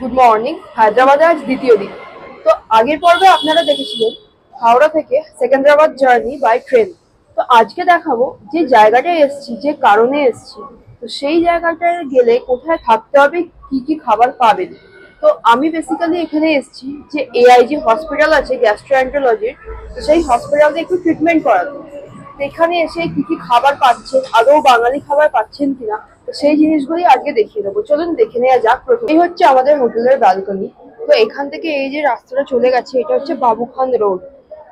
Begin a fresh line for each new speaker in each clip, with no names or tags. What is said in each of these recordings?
Good morning. হায়দ্রাবাদে আজ দ্বিতীয় দিন। তো আগের পর্বে আপনারা দেখেছিলেন হাওড়া থেকে সেকেন্দ্রাবাদ জার্নি বাই ট্রেন। তো আজকে দেখাবো যে জায়গাটায় এসেছি, যে কারণে এসেছি, তো সেই জায়গাটায় গেলে কোথায় থাকতে হবে, কি কি খাবার পাবেন। তো আমি বেসিক্যালি এখানে এসেছি যে এআইজি হসপিটাল আছে গ্যাস্ট্রোএন্টারোলজির, তো সেই হসপিটালে একটু ট্রিটমেন্ট করাতে। তো এখানে এসে কি কি খাবার পাচ্ছেন, আদৌ বাঙালি খাবার পাচ্ছেন কিনা, তো সেই জিনিসগুলি আজকে দেখিয়ে দেবো। চলুন দেখে নেওয়া যাক। প্রথম এই হচ্ছে আমাদের হোটেলের ব্যালকনি। তো এখান থেকে এই যে রাস্তাটা চলে গেছে, এটা হচ্ছে বাবুখান রোড।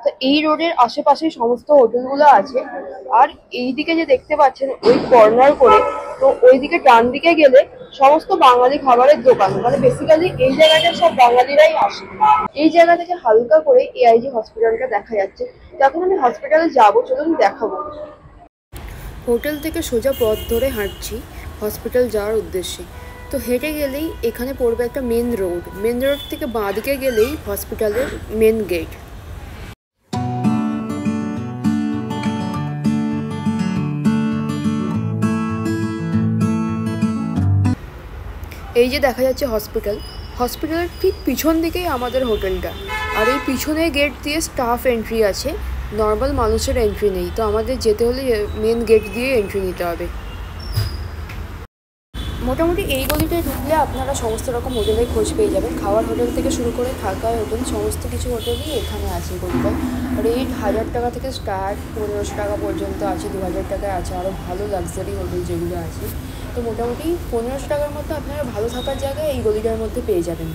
তো এই রোডের আশেপাশে সমস্ত হোটেলগুলো আছে। আর এইদিকে যে দেখতে পাচ্ছেন ওই কর্নার করে, তো ওইদিকে ডান দিকে গেলে সমস্ত বাঙালি খাবারের দোকান, মানে বেসিক্যালি এই জায়গাটা সব বাঙালিরাই আসে। এই জায়গা থেকে হালকা করে এআইজি হসপিটালটা দেখা যাচ্ছে। যখন আমি হসপিটালে যাবো, চলুন দেখাবো। হোটেল থেকে সোজা পথ ধরে হাঁটছি হসপিটাল যাওয়ার উদ্দেশ্যে। তো হেঁটে গেলেই এখানে পড়বে একটা মেন রোড থেকে বাঁ দিকে গেলেই হসপিটালের মেন গেট। এই যে দেখা যাচ্ছে হসপিটালের ঠিক পিছন দিকেই আমাদের হোটেলটা। আর এই পিছনের গেট দিয়ে স্টাফ এন্ট্রি আছে, নর্মাল মানুষের এন্ট্রি নেই। তো আমাদের যেতে হলে মেন গেট দিয়ে এন্ট্রি নিতে হবে। মোটামুটি এই গলিটায় ঢুকলে আপনারা সমস্ত রকম হোটেলের খোঁজ পেয়ে যাবেন। খাওয়ার হোটেল থেকে শুরু করে থাকার হোটেল, সমস্ত কিছু হোটেলই এখানে আছে গলিটায়। রেট 1000 টাকা থেকে স্টার্ট, 1500 টাকা পর্যন্ত আছে, 2000 টাকায় আছে আরও ভালো লাক্সারি হোটেল যেগুলো আছে। তো মোটামুটি 1500 টাকার মধ্যে আপনারা ভালো থাকার জায়গায় এই গলিটার মধ্যে পেয়ে যাবেন।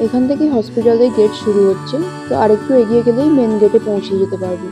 এখান থেকে হসপিটালের গেট শুরু হচ্ছে। তো আরেকটু এগিয়ে গেলেই মেন গেটে পৌঁছে যেতে পারবে।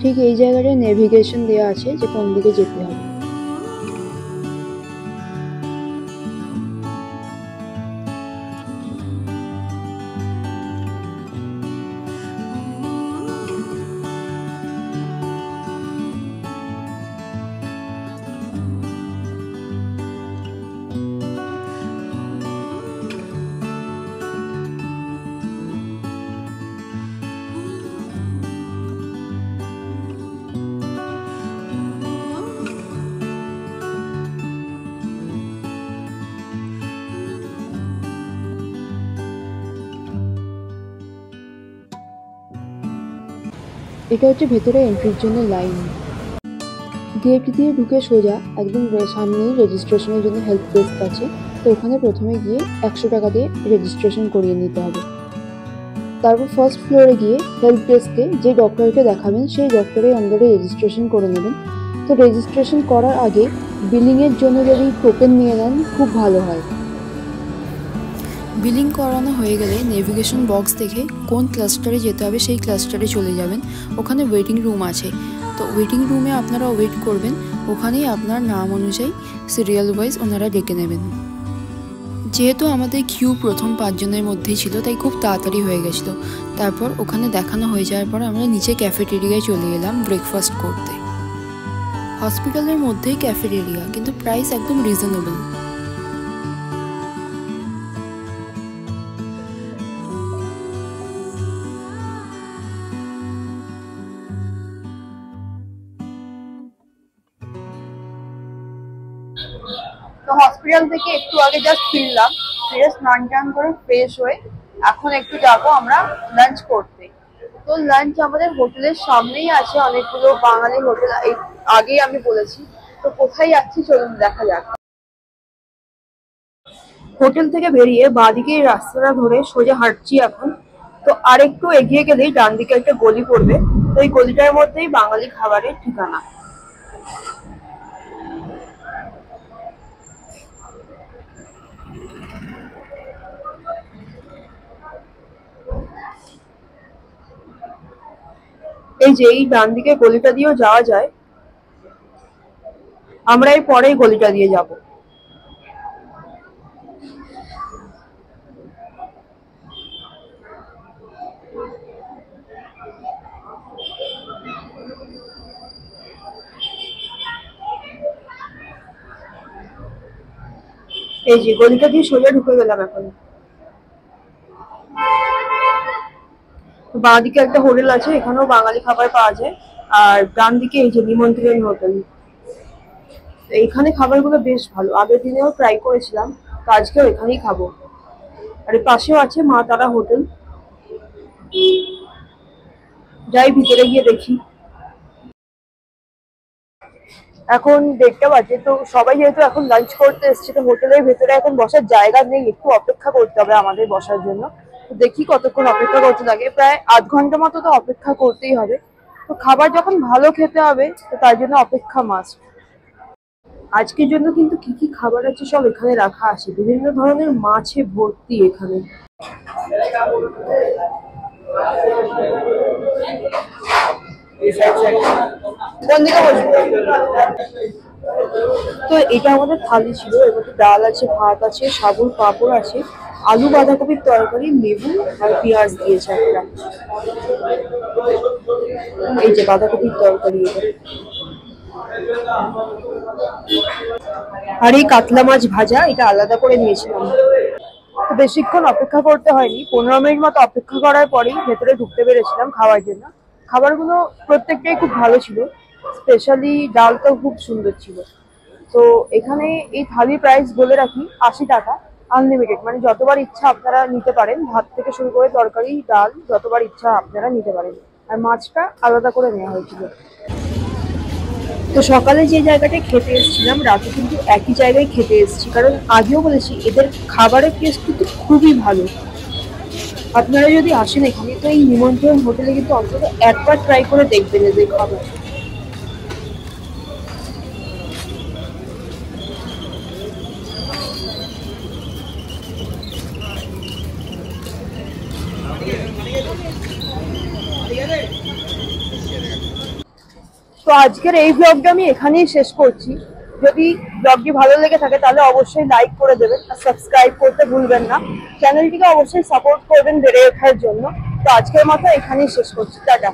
ঠিক এই জায়গাটায় নেভিগেশন দেওয়া আছে যে কোন দিকে যেতে হবে। এটা হচ্ছে ভেতরে এন্ট্রির জন্য লাইন। গেট দিয়ে ঢুকে সোজা একদম সামনেই রেজিস্ট্রেশনের জন্য হেল্প ডেস্ক আছে। তো ওখানে প্রথমে গিয়ে 100 টাকা দিয়ে রেজিস্ট্রেশন করিয়ে নিতে হবে। তারপর ফার্স্ট ফ্লোরে গিয়ে হেল্প ডেস্কে যে ডক্টরকে দেখাবেন সেই ডক্টরের আন্ডারে রেজিস্ট্রেশন করে নেবেন। তো রেজিস্ট্রেশন করার আগে বিলিংয়ের জন্য যদি টোকেন নিয়ে নেন খুব ভালো হয়। বিলিং করানো হয়ে গেলে নেভিগেশন বক্স দেখে কোন ক্লাস্টারে যেতে হবে সেই ক্লাস্টারে চলে যাবেন। ওখানে ওয়েটিং রুম আছে, তো ওয়েটিং রুমে আপনারা ওয়েট করবেন। ওখানেই আপনার নাম অনুযায়ী সিরিয়াল ওয়াইজ ওনারা ডেকে নেবেন। যেহেতু আমাদের কিউ প্রথম 5 জনের মধ্যেই ছিল, তাই খুব তাড়াতাড়ি হয়ে গেছিলো। তারপর ওখানে দেখানো হয়ে যাওয়ার পর আমরা নিচে ক্যাফেটেরিয়ায় চলে এলাম ব্রেকফাস্ট করতে।
হসপিটালের মধ্যেই ক্যাফেটেরিয়া, কিন্তু প্রাইস একদম রিজনেবল।
তো হসপিটাল থেকে একটু আগে জাস্ট ফিরলাম, ফিরে স্নান টান করে ফ্রেশ হয়ে এখন একটু যাবো আমরা লাঞ্চ করতে। তো লাঞ্চ আমাদের হোটেলের সামনেই আছে, অনেকগুলো বাঙালি হোটেল আগেই আমি বলেছি। তো কোথায় যাচ্ছি চলুন দেখা যাক। হোটেল থেকে বেরিয়ে বাঁদিকে রাস্তাটা ধরে সোজা হাঁটছি এখন। তো আর একটু এগিয়ে গেলেই ডান দিকে একটা গলি পড়বে, তো এই গলিটার মধ্যেই বাঙালি খাবারের ঠিকানা। এই যে এই ডান দিকে গলিটা দিয়েও যাওয়া যায়, আমরা এই পরেই গলিটা দিয়ে যাব। এই যে গলিটা দিয়ে সোজা ঢুকে গেলাম এখন। বাঁ দিকে একটা হোটেল আছে, এখানেও বাঙালি খাবার পাওয়া যায়। আর ডান দিকে এই যে নিমন্ত্রণ হোটেল, এইখানে খাবারগুলো বেশ ভালো, আগের দিনেও ট্রাই করেছিলাম, তো আজকেও এখানেই খাবো। আর এর পাশেও আছে মা তারা হোটেল, যাই ভিতরে গিয়ে দেখি। এখন 1:30 বাজে, তো সবাই যেহেতু এখন লাঞ্চ করতে এসছে, তো হোটেলের ভেতরে এখন বসার জায়গা নেই, একটু অপেক্ষা করতে হবে আমাদের বসার জন্য। তো দেখি কতক্ষণ অপেক্ষা করতে লাগে, প্রায় আধ ঘন্টা মতো তো অপেক্ষা করতেই হবে। তো খাবার যখন ভালো খেতে হবে তো তার জন্য অপেক্ষা মাস্ট। আজকের জন্য কিন্তু কি কি খাবার আছে সব এখানে রাখা আছে, বিভিন্ন ধরনের মাছে ভর্তি এখানে। কোন দিকে বসবো? তো এটা আমাদের থালি ছিল, এর মধ্যে ডাল আছে, ভাত আছে, সাবুর পাঁপড় আছে, আলু বাঁধাকপির তরকারি, লেবু আর পেঁয়াজ দিয়েছে একটা। এই যে বাঁধাকপির তরকারি এটা। আর এই কাতলা মাছ ভাজা, এটা আলাদা করে নিয়েছিলাম। তো বেশিক্ষণ অপেক্ষা করতে হয়নি, 15 মিনিট মতো অপেক্ষা করার পরেই ভেতরে ঢুকতে পেরেছিলাম খাওয়ার জন্য। খাবারগুলো প্রত্যেকটাই খুব ভালো ছিল, স্পেশালি ডালটাও খুব সুন্দর ছিল। তো এখানে এই থালির প্রাইস বলে রাখি 80 টাকা, আনলিমিটেড, মানে যতবার ইচ্ছা আপনারা নিতে পারেন, ভাত থেকে শুরু করে তরকারি ডাল যতবার ইচ্ছা আপনারা নিতে পারেন। আর মাছটা আলাদা করে নেওয়া হয়েছিল। তো সকালে যে জায়গাটায় খেতে এসেছিলাম, রাতে কিন্তু একই জায়গায় খেতে এসেছি, কারণ আগেও বলেছি এদের খাবারের টেস্ট কিন্তু খুবই ভালো। আপনারা যদি আসেন এখানে, তো এই নিমন্ত্রণ হোটেলে কিন্তু অন্তত একবার ট্রাই করে দেখবেন এদের খাবার। তো আজকের এই ব্লগটা আমি এখানেই শেষ করছি। যদি ব্লগটি ভালো লেগে থাকে তাহলে অবশ্যই লাইক করে দেবেন আর সাবস্ক্রাইব করতে ভুলবেন না। চ্যানেলটিকে অবশ্যই সাপোর্ট করবেন বেড়ে ওঠার জন্য। তো আজকের মতো এখানেই শেষ করছি, টাটা।